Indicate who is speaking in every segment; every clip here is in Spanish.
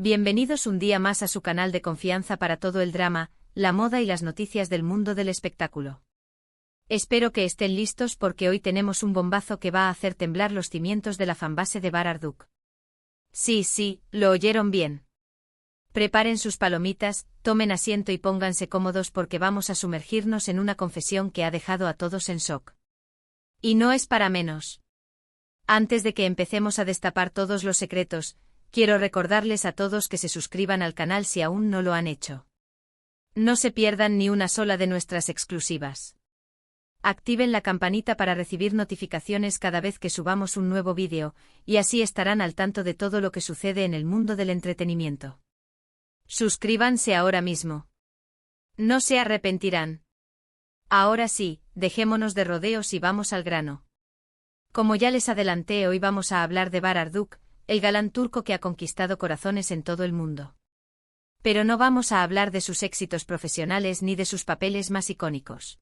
Speaker 1: Bienvenidos un día más a su canal de confianza para todo el drama, la moda y las noticias del mundo del espectáculo. Espero que estén listos porque hoy tenemos un bombazo que va a hacer temblar los cimientos de la fanbase de Bar Arduk. Sí, lo oyeron bien. Preparen sus palomitas, tomen asiento y pónganse cómodos porque vamos a sumergirnos en una confesión que ha dejado a todos en shock. Y no es para menos. Antes de que empecemos a destapar todos los secretos, quiero recordarles a todos que se suscriban al canal si aún no lo han hecho. No se pierdan ni una sola de nuestras exclusivas. Activen la campanita para recibir notificaciones cada vez que subamos un nuevo vídeo, y así estarán al tanto de todo lo que sucede en el mundo del entretenimiento. Suscríbanse ahora mismo. No se arrepentirán. Ahora sí, dejémonos de rodeos y vamos al grano. Como ya les adelanté, hoy vamos a hablar de Bar Arduk, el galán turco que ha conquistado corazones en todo el mundo. Pero no vamos a hablar de sus éxitos profesionales ni de sus papeles más icónicos.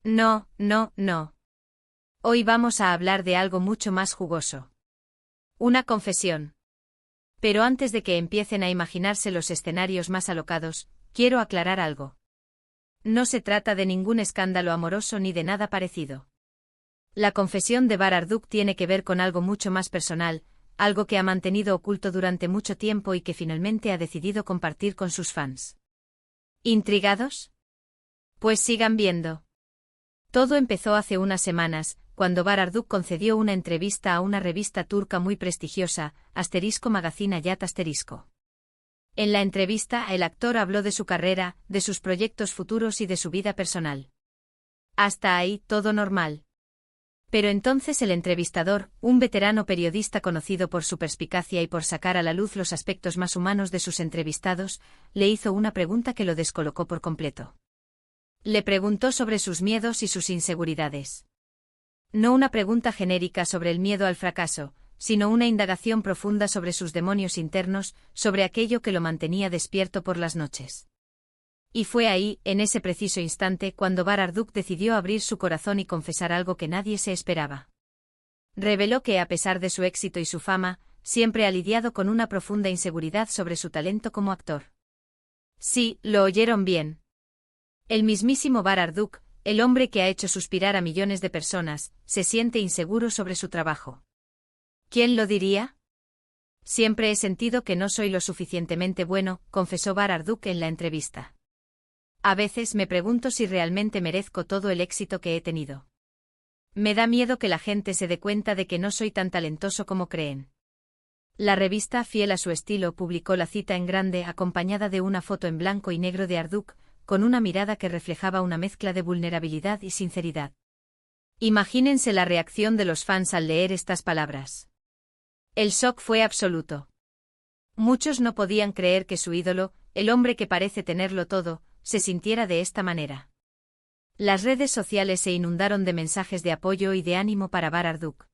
Speaker 1: No. Hoy vamos a hablar de algo mucho más jugoso. Una confesión. Pero antes de que empiecen a imaginarse los escenarios más alocados, quiero aclarar algo. No se trata de ningún escándalo amoroso ni de nada parecido. La confesión de Bar Arduk tiene que ver con algo mucho más personal, algo que ha mantenido oculto durante mucho tiempo y que finalmente ha decidido compartir con sus fans. ¿Intrigados? Pues sigan viendo. Todo empezó hace unas semanas, cuando Bar Arduk concedió una entrevista a una revista turca muy prestigiosa, *Magazine Hayat*. En la entrevista, el actor habló de su carrera, de sus proyectos futuros y de su vida personal. Hasta ahí, todo normal. Pero entonces el entrevistador, un veterano periodista conocido por su perspicacia y por sacar a la luz los aspectos más humanos de sus entrevistados, le hizo una pregunta que lo descolocó por completo. Le preguntó sobre sus miedos y sus inseguridades. No una pregunta genérica sobre el miedo al fracaso, sino una indagación profunda sobre sus demonios internos, sobre aquello que lo mantenía despierto por las noches. Y fue ahí, en ese preciso instante, cuando Bar Arduk decidió abrir su corazón y confesar algo que nadie se esperaba. Reveló que, a pesar de su éxito y su fama, siempre ha lidiado con una profunda inseguridad sobre su talento como actor. Sí, lo oyeron bien. El mismísimo Bar Arduk, el hombre que ha hecho suspirar a millones de personas, se siente inseguro sobre su trabajo. ¿Quién lo diría? Siempre he sentido que no soy lo suficientemente bueno, confesó Bar Arduk en la entrevista. A veces me pregunto si realmente merezco todo el éxito que he tenido. Me da miedo que la gente se dé cuenta de que no soy tan talentoso como creen. La revista, fiel a su estilo, publicó la cita en grande acompañada de una foto en blanco y negro de Arduk, con una mirada que reflejaba una mezcla de vulnerabilidad y sinceridad. Imagínense la reacción de los fans al leer estas palabras. El shock fue absoluto. Muchos no podían creer que su ídolo, el hombre que parece tenerlo todo, se sintiera de esta manera. Las redes sociales se inundaron de mensajes de apoyo y de ánimo para Bar Arduk.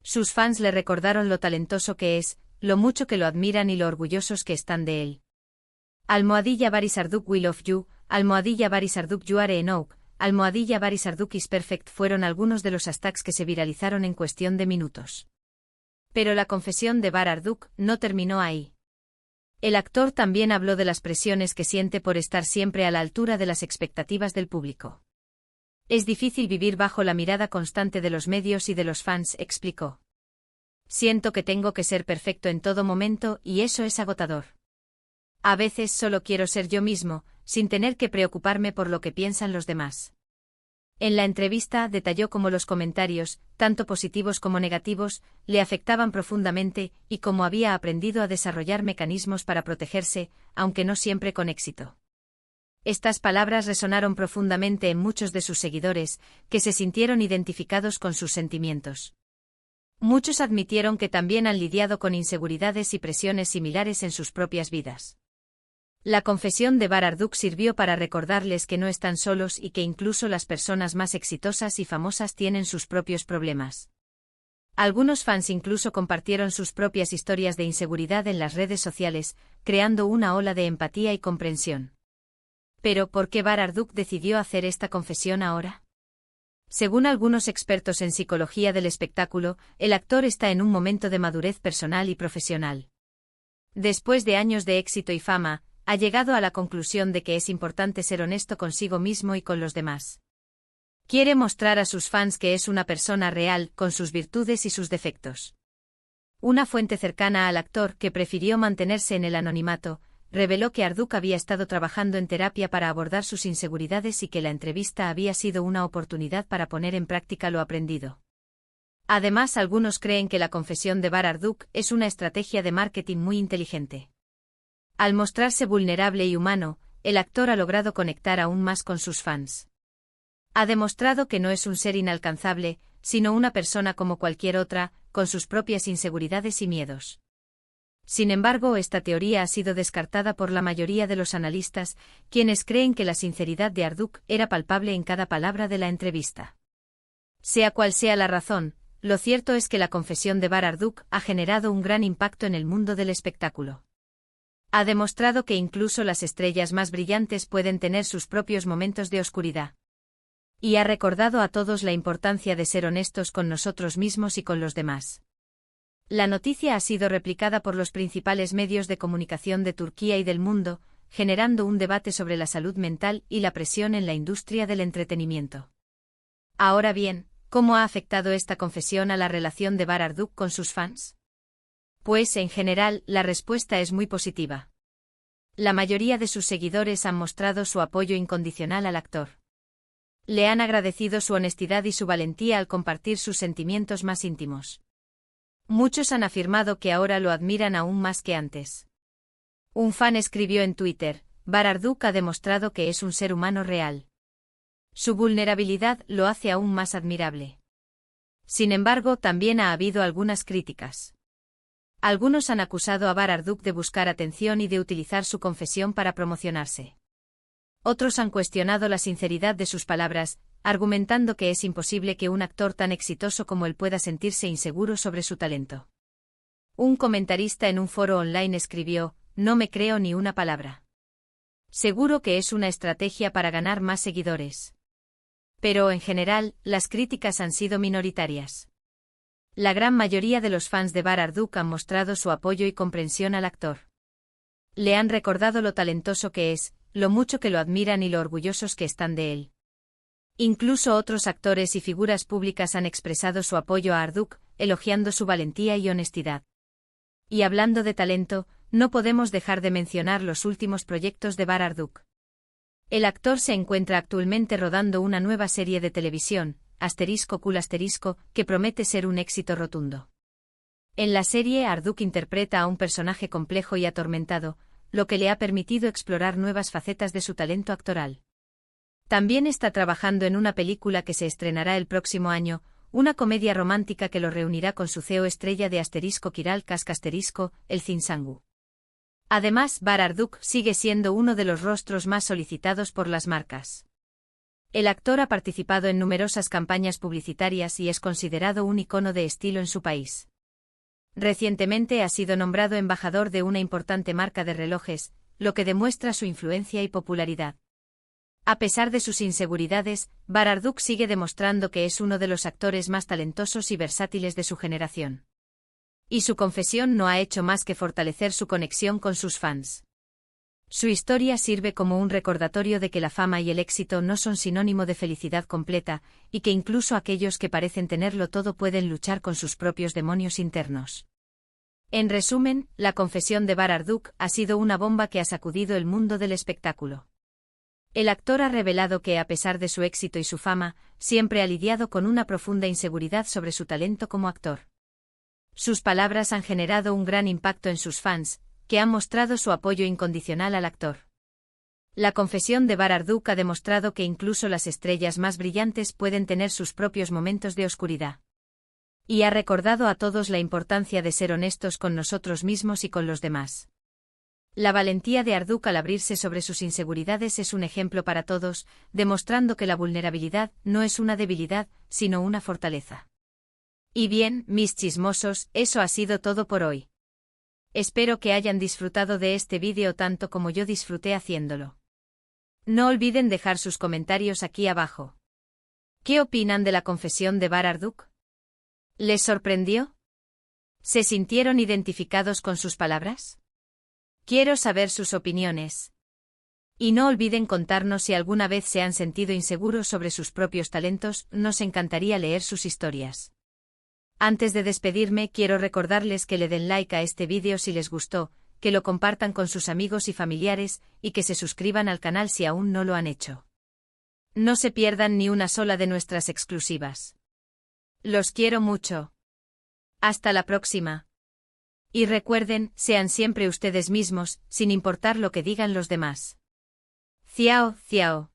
Speaker 1: Sus fans le recordaron lo talentoso que es, lo mucho que lo admiran y lo orgullosos que están de él. @Baris Arduk we love you, @Baris Arduk you are enough, @Baris Arduk is perfect fueron algunos de los hashtags que se viralizaron en cuestión de minutos. Pero la confesión de Bar Arduk no terminó ahí. El actor también habló de las presiones que siente por estar siempre a la altura de las expectativas del público. Es difícil vivir bajo la mirada constante de los medios y de los fans, explicó. Siento que tengo que ser perfecto en todo momento y eso es agotador. A veces solo quiero ser yo mismo, sin tener que preocuparme por lo que piensan los demás. En la entrevista detalló cómo los comentarios, tanto positivos como negativos, le afectaban profundamente y cómo había aprendido a desarrollar mecanismos para protegerse, aunque no siempre con éxito. Estas palabras resonaron profundamente en muchos de sus seguidores, que se sintieron identificados con sus sentimientos. Muchos admitieron que también han lidiado con inseguridades y presiones similares en sus propias vidas. La confesión de Bar Arduk sirvió para recordarles que no están solos y que incluso las personas más exitosas y famosas tienen sus propios problemas. Algunos fans incluso compartieron sus propias historias de inseguridad en las redes sociales, creando una ola de empatía y comprensión. Pero, ¿por qué Bar Arduk decidió hacer esta confesión ahora? Según algunos expertos en psicología del espectáculo, el actor está en un momento de madurez personal y profesional. Después de años de éxito y fama, ha llegado a la conclusión de que es importante ser honesto consigo mismo y con los demás. Quiere mostrar a sus fans que es una persona real, con sus virtudes y sus defectos. Una fuente cercana al actor, que prefirió mantenerse en el anonimato, reveló que Arduk había estado trabajando en terapia para abordar sus inseguridades y que la entrevista había sido una oportunidad para poner en práctica lo aprendido. Además, algunos creen que la confesión de Arduk es una estrategia de marketing muy inteligente. Al mostrarse vulnerable y humano, el actor ha logrado conectar aún más con sus fans. Ha demostrado que no es un ser inalcanzable, sino una persona como cualquier otra, con sus propias inseguridades y miedos. Sin embargo, esta teoría ha sido descartada por la mayoría de los analistas, quienes creen que la sinceridad de Arduk era palpable en cada palabra de la entrevista. Sea cual sea la razón, lo cierto es que la confesión de Arduk ha generado un gran impacto en el mundo del espectáculo. Ha demostrado que incluso las estrellas más brillantes pueden tener sus propios momentos de oscuridad. Y ha recordado a todos la importancia de ser honestos con nosotros mismos y con los demás. La noticia ha sido replicada por los principales medios de comunicación de Turquía y del mundo, generando un debate sobre la salud mental y la presión en la industria del entretenimiento. Ahora bien, ¿cómo ha afectado esta confesión a la relación de Arduk con sus fans? Pues, en general, la respuesta es muy positiva. La mayoría de sus seguidores han mostrado su apoyo incondicional al actor. Le han agradecido su honestidad y su valentía al compartir sus sentimientos más íntimos. Muchos han afirmado que ahora lo admiran aún más que antes. Un fan escribió en Twitter: Arduk ha demostrado que es un ser humano real. Su vulnerabilidad lo hace aún más admirable. Sin embargo, también ha habido algunas críticas. Algunos han acusado a Arduk de buscar atención y de utilizar su confesión para promocionarse. Otros han cuestionado la sinceridad de sus palabras, argumentando que es imposible que un actor tan exitoso como él pueda sentirse inseguro sobre su talento. Un comentarista en un foro online escribió: no me creo ni una palabra. Seguro que es una estrategia para ganar más seguidores. Pero, en general, las críticas han sido minoritarias. La gran mayoría de los fans de Arduk han mostrado su apoyo y comprensión al actor. Le han recordado lo talentoso que es, lo mucho que lo admiran y lo orgullosos que están de él. Incluso otros actores y figuras públicas han expresado su apoyo a Arduk, elogiando su valentía y honestidad. Y hablando de talento, no podemos dejar de mencionar los últimos proyectos de Arduk. El actor se encuentra actualmente rodando una nueva serie de televisión, *Cool*, que promete ser un éxito rotundo. En la serie, Arduk interpreta a un personaje complejo y atormentado, lo que le ha permitido explorar nuevas facetas de su talento actoral. También está trabajando en una película que se estrenará el próximo año, una comedia romántica que lo reunirá con su CEO estrella de Kiral Kask el Zinsangu. Además, Arduk sigue siendo uno de los rostros más solicitados por las marcas. El actor ha participado en numerosas campañas publicitarias y es considerado un icono de estilo en su país. Recientemente ha sido nombrado embajador de una importante marca de relojes, lo que demuestra su influencia y popularidad. A pesar de sus inseguridades, Arduk sigue demostrando que es uno de los actores más talentosos y versátiles de su generación. Y su confesión no ha hecho más que fortalecer su conexión con sus fans. Su historia sirve como un recordatorio de que la fama y el éxito no son sinónimo de felicidad completa, y que incluso aquellos que parecen tenerlo todo pueden luchar con sus propios demonios internos. En resumen, la confesión de Arduk ha sido una bomba que ha sacudido el mundo del espectáculo. El actor ha revelado que, a pesar de su éxito y su fama, siempre ha lidiado con una profunda inseguridad sobre su talento como actor. Sus palabras han generado un gran impacto en sus fans, que han mostrado su apoyo incondicional al actor. La confesión de Arduk ha demostrado que incluso las estrellas más brillantes pueden tener sus propios momentos de oscuridad. Y ha recordado a todos la importancia de ser honestos con nosotros mismos y con los demás. La valentía de Arduk al abrirse sobre sus inseguridades es un ejemplo para todos, demostrando que la vulnerabilidad no es una debilidad, sino una fortaleza. Y bien, mis chismosos, eso ha sido todo por hoy. Espero que hayan disfrutado de este vídeo tanto como yo disfruté haciéndolo. No olviden dejar sus comentarios aquí abajo. ¿Qué opinan de la confesión de Arduk? ¿Les sorprendió? ¿Se sintieron identificados con sus palabras? Quiero saber sus opiniones. Y no olviden contarnos si alguna vez se han sentido inseguros sobre sus propios talentos, nos encantaría leer sus historias. Antes de despedirme, quiero recordarles que le den like a este vídeo si les gustó, que lo compartan con sus amigos y familiares, y que se suscriban al canal si aún no lo han hecho. No se pierdan ni una sola de nuestras exclusivas. Los quiero mucho. Hasta la próxima. Y recuerden, sean siempre ustedes mismos, sin importar lo que digan los demás. Ciao, ciao.